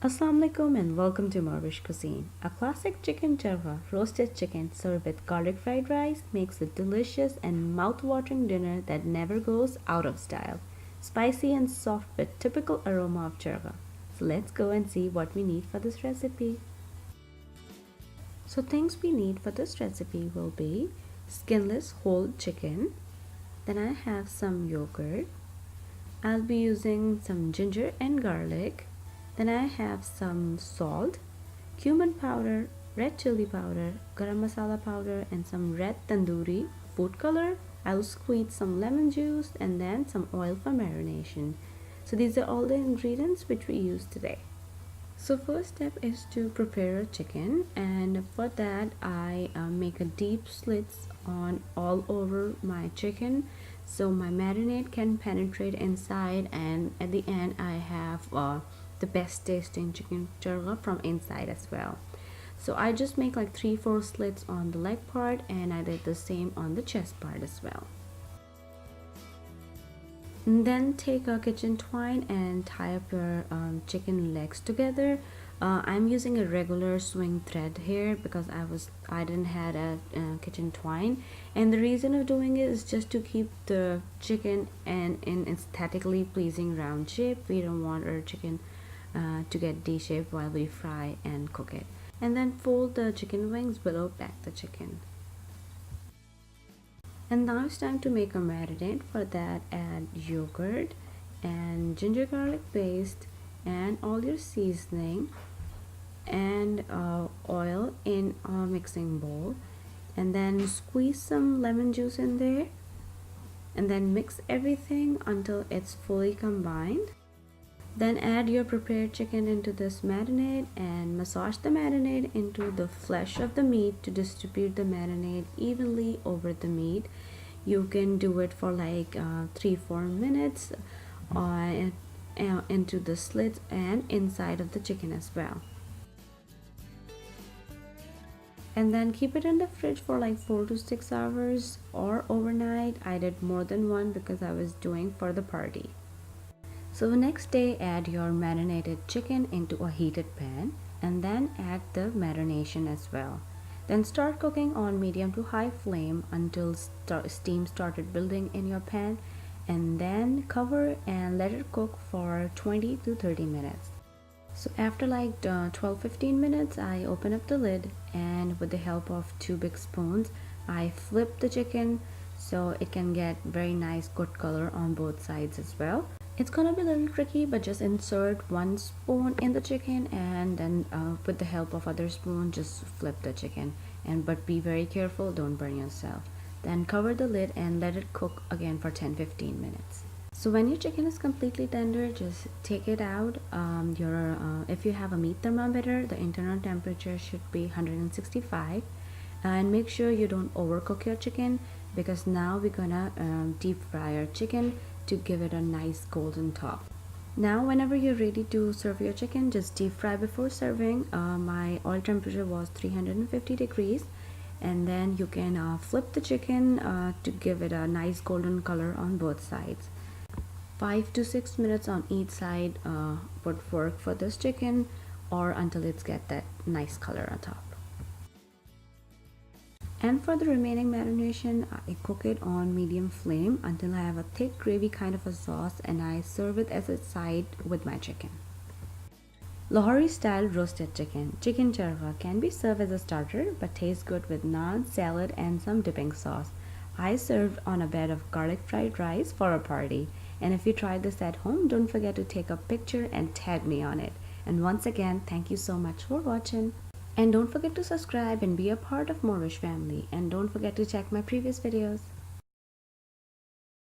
Assalamu alaikum and welcome to morEwish cuisine. A classic chicken charga, roasted chicken served with garlic fried rice, makes a delicious and mouth-watering dinner that never goes out of style. Spicy and soft with typical aroma of charga. So let's go and see what we need for this recipe. So things we need for this recipe will be skinless whole chicken. Then I have some yogurt. I'll be using some ginger and garlic. Then I have some salt, cumin powder, red chili powder, garam masala powder, and some red tandoori food color. I'll squeeze some lemon juice and then some oil for marination. So these are all the ingredients which we use today. So first step is to prepare a chicken, and for that I make a deep slits on all over my chicken so my marinade can penetrate inside, and at the end I have the best tasting chicken charga from inside as well. So I just make like 3-4 slits on the leg part, and I did the same on the chest part as well. And then take a kitchen twine and tie up your chicken legs together. I'm using a regular swing thread here because I didn't had a kitchen twine, and the reason of doing it is just to keep the chicken in aesthetically pleasing round shape. We don't want our chicken to get D-shaped while we fry and cook it. And then fold the chicken wings below back the chicken. And now it's time to make a marinade. For that, add yogurt and ginger garlic paste and all your seasoning and oil in a mixing bowl, and then squeeze some lemon juice in there, and then mix everything until it's fully combined. Then add your prepared chicken into this marinade and massage the marinade into the flesh of the meat to distribute the marinade evenly over the meat. You can do it for like 3-4 minutes into the slits and inside of the chicken as well. And then keep it in the fridge for like 4 to 6 hours or overnight. I did more than one because I was doing for the party. So the next day, add your marinated chicken into a heated pan and then add the marination as well. Then start cooking on medium to high flame until steam started building in your pan, and then cover and let it cook for 20 to 30 minutes. So after like 12-15 minutes, I open up the lid, and with the help of 2 big spoons, I flip the chicken so it can get very nice good color on both sides as well. It's gonna be a little tricky, but just insert 1 spoon in the chicken and then with the help of other spoon just flip the chicken, but be very careful, don't burn yourself. Then cover the lid and let it cook again for 10-15 minutes. So when your chicken is completely tender, just take it out. If you have a meat thermometer, the internal temperature should be 165, and make sure you don't overcook your chicken because now we're gonna deep fry our chicken to give it a nice golden top. Now whenever you're ready to serve your chicken, just deep fry before serving. My oil temperature was 350 degrees, and then you can flip the chicken to give it a nice golden color on both sides. 5 to 6 minutes on each side would work for this chicken, or until it's get that nice color on top. And for the remaining marination, I cook it on medium flame until I have a thick gravy kind of a sauce, and I serve it as a side with my chicken. Lahori style roasted chicken charga can be served as a starter but tastes good with naan, salad, and some dipping sauce. I served on a bed of garlic fried rice for a party, and if you try this at home, don't forget to take a picture and tag me on it. And once again, thank you so much for watching. And don't forget to subscribe and be a part of morEwish family. And don't forget to check my previous videos.